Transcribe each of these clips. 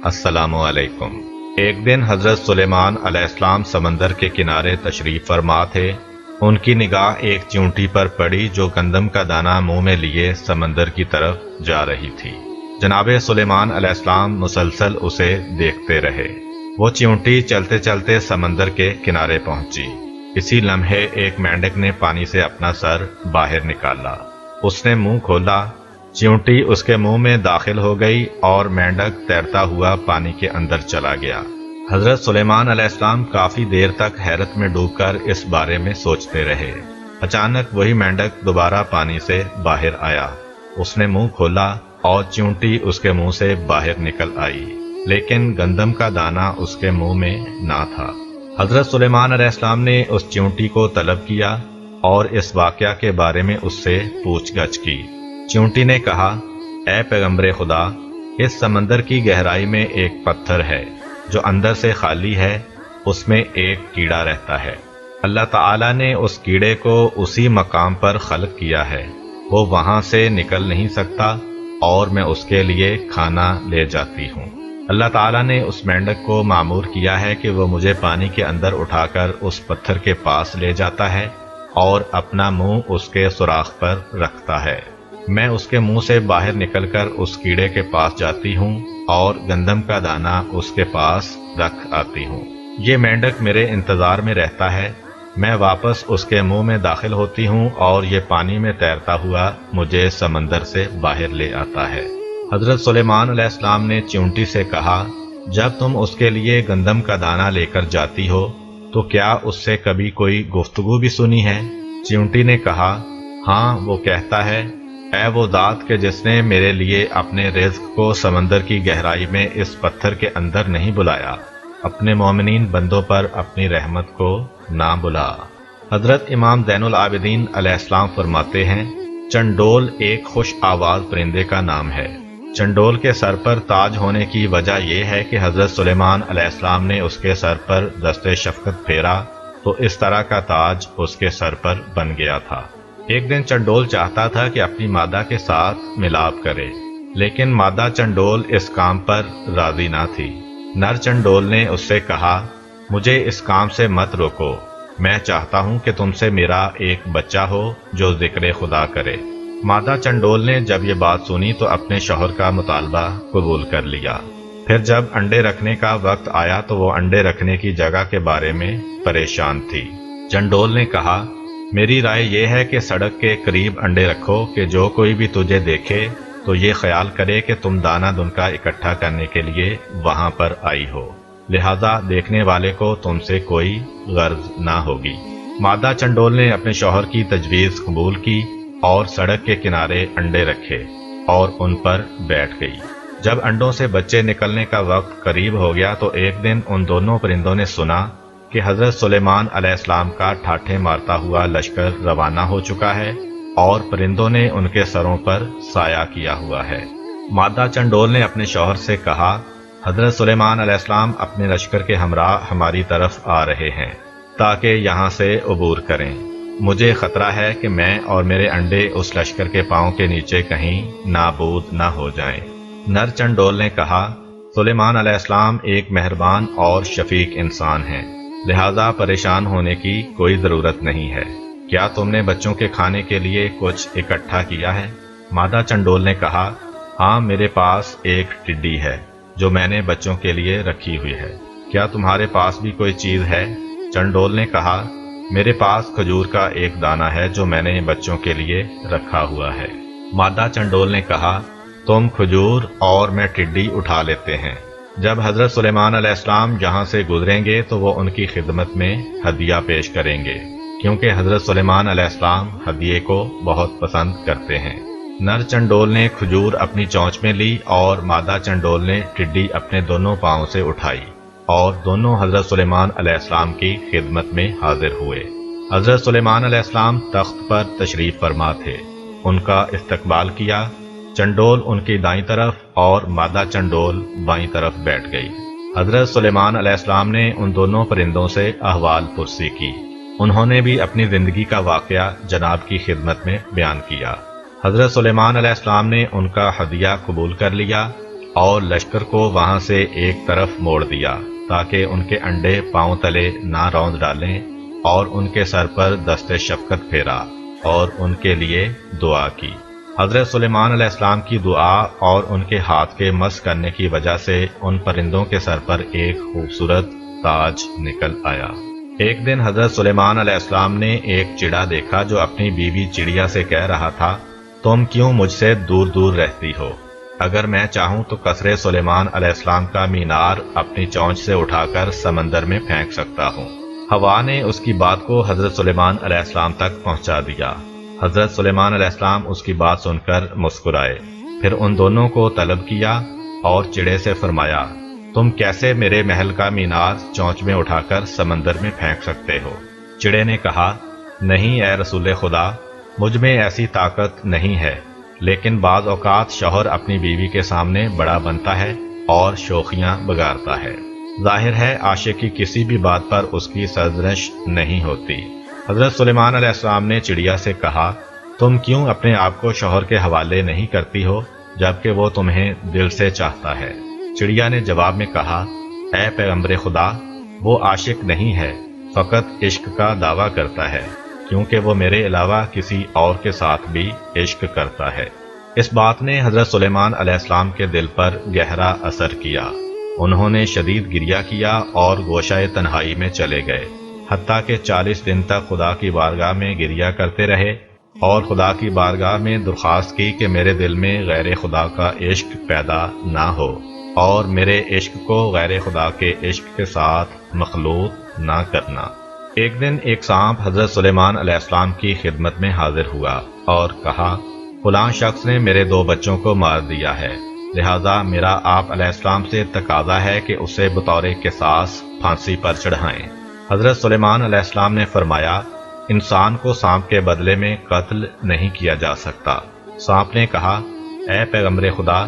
السلام علیکم۔ ایک دن حضرت سلیمان علیہ السلام سمندر کے کنارے تشریف فرما تھے۔ ان کی نگاہ ایک چیونٹی پر پڑی جو گندم کا دانہ منہ میں لیے سمندر کی طرف جا رہی تھی۔ جناب سلیمان علیہ السلام مسلسل اسے دیکھتے رہے۔ وہ چیونٹی چلتے چلتے سمندر کے کنارے پہنچی۔ اسی لمحے ایک مینڈک نے پانی سے اپنا سر باہر نکالا۔ اس نے منہ کھولا، چیونٹی اس کے منہ میں داخل ہو گئی اور مینڈک تیرتا ہوا پانی کے اندر چلا گیا۔ حضرت سلیمان علیہ السلام کافی دیر تک حیرت میں ڈوب کر اس بارے میں سوچتے رہے۔ اچانک وہی مینڈک دوبارہ پانی سے باہر آیا۔ اس نے منہ کھولا اور چیونٹی اس کے منہ سے باہر نکل آئی، لیکن گندم کا دانہ اس کے منہ میں نہ تھا۔ حضرت سلیمان علیہ السلام نے اس چیونٹی کو طلب کیا اور اس واقعہ کے بارے میں اس سے پوچھ گچھ کی۔ چیونٹی نے کہا، اے پیغمبر خدا، اس سمندر کی گہرائی میں ایک پتھر ہے جو اندر سے خالی ہے، اس میں ایک کیڑا رہتا ہے۔ اللہ تعالیٰ نے اس کیڑے کو اسی مقام پر خلق کیا ہے، وہ وہاں سے نکل نہیں سکتا اور میں اس کے لیے کھانا لے جاتی ہوں۔ اللہ تعالیٰ نے اس مینڈک کو مامور کیا ہے کہ وہ مجھے پانی کے اندر اٹھا کر اس پتھر کے پاس لے جاتا ہے اور اپنا منہ اس کے سوراخ پر رکھتا ہے۔ میں اس کے منہ سے باہر نکل کر اس کیڑے کے پاس جاتی ہوں اور گندم کا دانہ اس کے پاس رکھ آتی ہوں۔ یہ مینڈک میرے انتظار میں رہتا ہے، میں واپس اس کے منہ میں داخل ہوتی ہوں اور یہ پانی میں تیرتا ہوا مجھے سمندر سے باہر لے آتا ہے۔ حضرت سلیمان علیہ السلام نے چیونٹی سے کہا، جب تم اس کے لیے گندم کا دانہ لے کر جاتی ہو تو کیا اس سے کبھی کوئی گفتگو بھی سنی ہے؟ چیونٹی نے کہا، ہاں، وہ کہتا ہے، اے وہ ذات کہ جس نے میرے لیے اپنے رزق کو سمندر کی گہرائی میں اس پتھر کے اندر نہیں بلایا، اپنے مومنین بندوں پر اپنی رحمت کو نہ بلا۔ حضرت امام زین العابدین علیہ السلام فرماتے ہیں، چنڈول ایک خوش آواز پرندے کا نام ہے۔ چنڈول کے سر پر تاج ہونے کی وجہ یہ ہے کہ حضرت سلیمان علیہ السلام نے اس کے سر پر دست شفقت پھیرا تو اس طرح کا تاج اس کے سر پر بن گیا تھا۔ ایک دن چنڈول چاہتا تھا کہ اپنی مادہ کے ساتھ ملاپ کرے، لیکن مادہ چنڈول اس کام پر راضی نہ تھی۔ نر چنڈول نے اس سے کہا، مجھے اس کام سے مت روکو، میں چاہتا ہوں کہ تم سے میرا ایک بچہ ہو جو ذکر خدا کرے۔ مادہ چنڈول نے جب یہ بات سنی تو اپنے شوہر کا مطالبہ قبول کر لیا۔ پھر جب انڈے رکھنے کا وقت آیا تو وہ انڈے رکھنے کی جگہ کے بارے میں پریشان تھی۔ چنڈول نے کہا، میری رائے یہ ہے کہ سڑک کے قریب انڈے رکھو کہ جو کوئی بھی تجھے دیکھے تو یہ خیال کرے کہ تم دانہ دنکا اکٹھا کرنے کے لیے وہاں پر آئی ہو، لہذا دیکھنے والے کو تم سے کوئی غرض نہ ہوگی۔ مادہ چنڈول نے اپنے شوہر کی تجویز قبول کی اور سڑک کے کنارے انڈے رکھے اور ان پر بیٹھ گئی۔ جب انڈوں سے بچے نکلنے کا وقت قریب ہو گیا تو ایک دن ان دونوں پرندوں نے سنا کہ حضرت سلیمان علیہ السلام کا ٹھاٹھے مارتا ہوا لشکر روانہ ہو چکا ہے اور پرندوں نے ان کے سروں پر سایہ کیا ہوا ہے۔ مادہ چنڈول نے اپنے شوہر سے کہا، حضرت سلیمان علیہ السلام اپنے لشکر کے ہمراہ ہماری طرف آ رہے ہیں تاکہ یہاں سے عبور کریں۔ مجھے خطرہ ہے کہ میں اور میرے انڈے اس لشکر کے پاؤں کے نیچے کہیں نابود نہ ہو جائیں۔ نر چنڈول نے کہا، سلیمان علیہ السلام ایک مہربان اور شفیق انسان ہیں، لہذا پریشان ہونے کی کوئی ضرورت نہیں ہے۔ کیا تم نے بچوں کے کھانے کے لیے کچھ اکٹھا کیا ہے؟ مادہ چنڈول نے کہا، ہاں، میرے پاس ایک ٹڈی ہے جو میں نے بچوں کے لیے رکھی ہوئی ہے۔ کیا تمہارے پاس بھی کوئی چیز ہے؟ چنڈول نے کہا، میرے پاس کھجور کا ایک دانہ ہے جو میں نے بچوں کے لیے رکھا ہوا ہے۔ مادہ چنڈول نے کہا، تم کھجور اور میں ٹڈی اٹھا لیتے ہیں۔ جب حضرت سلیمان علیہ السلام یہاں سے گزریں گے تو وہ ان کی خدمت میں ہدیہ پیش کریں گے، کیونکہ حضرت سلیمان علیہ السلام ہدیے کو بہت پسند کرتے ہیں۔ نر چنڈول نے کھجور اپنی چونچ میں لی اور مادہ چنڈول نے ٹڈی اپنے دونوں پاؤں سے اٹھائی اور دونوں حضرت سلیمان علیہ السلام کی خدمت میں حاضر ہوئے۔ حضرت سلیمان علیہ السلام تخت پر تشریف فرما تھے، ان کا استقبال کیا۔ چنڈول ان کی دائیں طرف اور مادہ چنڈول بائیں طرف بیٹھ گئی۔ حضرت سلیمان علیہ السلام نے ان دونوں پرندوں سے احوال پرسی کی۔ انہوں نے بھی اپنی زندگی کا واقعہ جناب کی خدمت میں بیان کیا۔ حضرت سلیمان علیہ السلام نے ان کا ہدیہ قبول کر لیا اور لشکر کو وہاں سے ایک طرف موڑ دیا تاکہ ان کے انڈے پاؤں تلے نہ روند ڈالیں، اور ان کے سر پر دست شفقت پھیرا اور ان کے لیے دعا کی۔ حضرت سلیمان علیہ السلام کی دعا اور ان کے ہاتھ کے مس کرنے کی وجہ سے ان پرندوں کے سر پر ایک خوبصورت تاج نکل آیا۔ ایک دن حضرت سلیمان علیہ السلام نے ایک چڑا دیکھا جو اپنی بیوی چڑیا سے کہہ رہا تھا، تم کیوں مجھ سے دور دور رہتی ہو؟ اگر میں چاہوں تو قصر سلیمان علیہ السلام کا مینار اپنی چونچ سے اٹھا کر سمندر میں پھینک سکتا ہوں۔ ہوا نے اس کی بات کو حضرت سلیمان علیہ السلام تک پہنچا دیا۔ حضرت سلیمان علیہ السلام اس کی بات سن کر مسکرائے، پھر ان دونوں کو طلب کیا اور چڑے سے فرمایا، تم کیسے میرے محل کا مینار چونچ میں اٹھا کر سمندر میں پھینک سکتے ہو؟ چڑے نے کہا، نہیں اے رسول خدا، مجھ میں ایسی طاقت نہیں ہے، لیکن بعض اوقات شوہر اپنی بیوی کے سامنے بڑا بنتا ہے اور شوخیاں بگاڑتا ہے۔ ظاہر ہے عاشق کی کسی بھی بات پر اس کی سرزنش نہیں ہوتی۔ حضرت سلیمان علیہ السلام نے چڑیا سے کہا، تم کیوں اپنے آپ کو شوہر کے حوالے نہیں کرتی ہو جبکہ وہ تمہیں دل سے چاہتا ہے؟ چڑیا نے جواب میں کہا، اے پیغمبر خدا، وہ عاشق نہیں ہے، فقط عشق کا دعویٰ کرتا ہے، کیونکہ وہ میرے علاوہ کسی اور کے ساتھ بھی عشق کرتا ہے۔ اس بات نے حضرت سلیمان علیہ السلام کے دل پر گہرا اثر کیا۔ انہوں نے شدید گریہ کیا اور گوشہ تنہائی میں چلے گئے، حتیٰ کہ 40 دن تک خدا کی بارگاہ میں گریہ کرتے رہے اور خدا کی بارگاہ میں درخواست کی کہ میرے دل میں غیر خدا کا عشق پیدا نہ ہو اور میرے عشق کو غیر خدا کے عشق کے ساتھ مخلوط نہ کرنا۔ ایک دن ایک سانپ حضرت سلیمان علیہ السلام کی خدمت میں حاضر ہوا اور کہا، فلاں شخص نے میرے 2 بچوں کو مار دیا ہے، لہذا میرا آپ علیہ السلام سے تقاضا ہے کہ اسے بطور قصاص پھانسی پر چڑھائیں۔ حضرت سلیمان علیہ السلام نے فرمایا، انسان کو سانپ کے بدلے میں قتل نہیں کیا جا سکتا۔ سانپ نے کہا، اے پیغمبر خدا،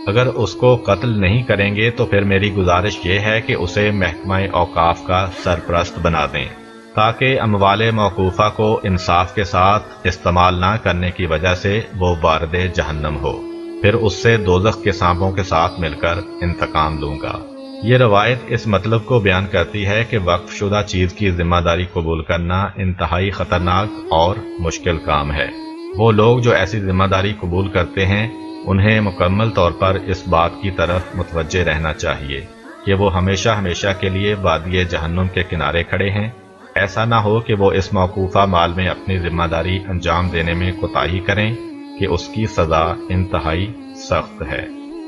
اگر اس کو قتل نہیں کریں گے تو پھر میری گزارش یہ ہے کہ اسے محکمہ اوقاف کا سرپرست بنا دیں، تاکہ اموال موقوفہ کو انصاف کے ساتھ استعمال نہ کرنے کی وجہ سے وہ وارد جہنم ہو، پھر اس سے دوزخ کے سانپوں کے ساتھ مل کر انتقام لوں گا۔ یہ روایت اس مطلب کو بیان کرتی ہے کہ وقف شدہ چیز کی ذمہ داری قبول کرنا انتہائی خطرناک اور مشکل کام ہے۔ وہ لوگ جو ایسی ذمہ داری قبول کرتے ہیں انہیں مکمل طور پر اس بات کی طرف متوجہ رہنا چاہیے کہ وہ ہمیشہ ہمیشہ کے لیے وادی جہنم کے کنارے کھڑے ہیں۔ ایسا نہ ہو کہ وہ اس موقوفہ مال میں اپنی ذمہ داری انجام دینے میں کوتاہی کریں کہ اس کی سزا انتہائی سخت ہے۔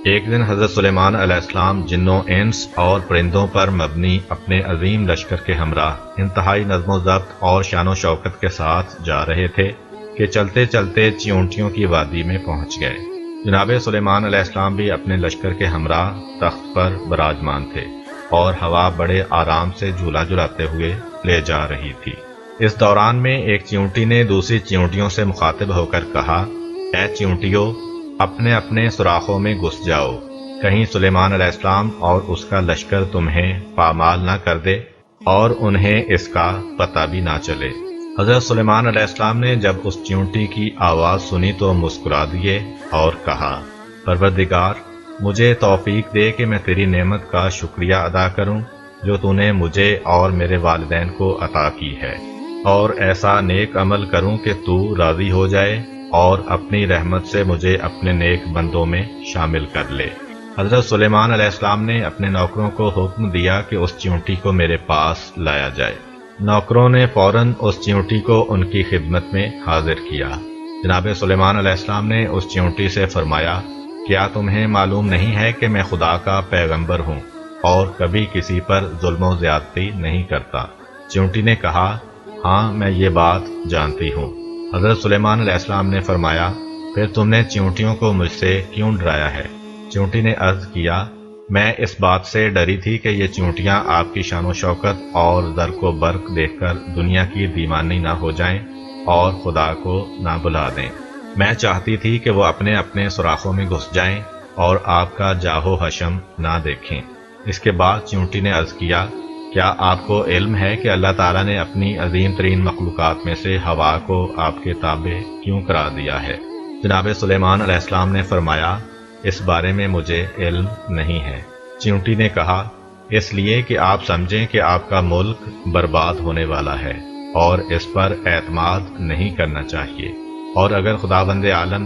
ایک دن حضرت سلیمان علیہ السلام جنوں، انس اور پرندوں پر مبنی اپنے عظیم لشکر کے ہمراہ انتہائی نظم و ضبط اور شان و شوکت کے ساتھ جا رہے تھے کہ چلتے چلتے چیونٹیوں کی وادی میں پہنچ گئے۔ جناب سلیمان علیہ السلام بھی اپنے لشکر کے ہمراہ تخت پر براجمان تھے اور ہوا بڑے آرام سے جھولا جھلاتے ہوئے لے جا رہی تھی۔ اس دوران میں ایک چیونٹی نے دوسری چیونٹیوں سے مخاطب ہو کر کہا، اے چیونٹیوں، اپنے اپنے سوراخوں میں گھس جاؤ، کہیں سلیمان علیہ السلام اور اس کا لشکر تمہیں پامال نہ کر دے اور انہیں اس کا پتہ بھی نہ چلے۔ حضرت سلیمان علیہ السلام نے جب اس چیونٹی کی آواز سنی تو مسکرا دیے اور کہا، پروردگار، مجھے توفیق دے کہ میں تیری نعمت کا شکریہ ادا کروں جو تو نے مجھے اور میرے والدین کو عطا کی ہے، اور ایسا نیک عمل کروں کہ تو راضی ہو جائے اور اپنی رحمت سے مجھے اپنے نیک بندوں میں شامل کر لے۔ حضرت سلیمان علیہ السلام نے اپنے نوکروں کو حکم دیا کہ اس چیونٹی کو میرے پاس لایا جائے۔ نوکروں نے فوراً اس چیونٹی کو ان کی خدمت میں حاضر کیا۔ جناب سلیمان علیہ السلام نے اس چیونٹی سے فرمایا، کیا تمہیں معلوم نہیں ہے کہ میں خدا کا پیغمبر ہوں اور کبھی کسی پر ظلم و زیادتی نہیں کرتا؟ چیونٹی نے کہا، ہاں میں یہ بات جانتی ہوں۔ حضرت سلیمان علیہ السلام نے فرمایا، پھر تم نے چیونٹیوں کو مجھ سے کیوں ڈرایا ہے؟ چیونٹی نے عرض کیا، میں اس بات سے ڈری تھی کہ یہ چیونٹیاں آپ کی شان و شوکت اور زرق و برق دیکھ کر دنیا کی دیوانی نہ ہو جائیں اور خدا کو نہ بلا دیں۔ میں چاہتی تھی کہ وہ اپنے اپنے سوراخوں میں گھس جائیں اور آپ کا جاہو حشم نہ دیکھیں۔ اس کے بعد چیونٹی نے عرض کیا، کیا آپ کو علم ہے کہ اللہ تعالیٰ نے اپنی عظیم ترین مخلوقات میں سے ہوا کو آپ کے تابع کیوں کرا دیا ہے؟ جناب سلیمان علیہ السلام نے فرمایا، اس بارے میں مجھے علم نہیں ہے۔ چیونٹی نے کہا، اس لیے کہ آپ سمجھیں کہ آپ کا ملک برباد ہونے والا ہے اور اس پر اعتماد نہیں کرنا چاہیے، اور اگر خداوند عالم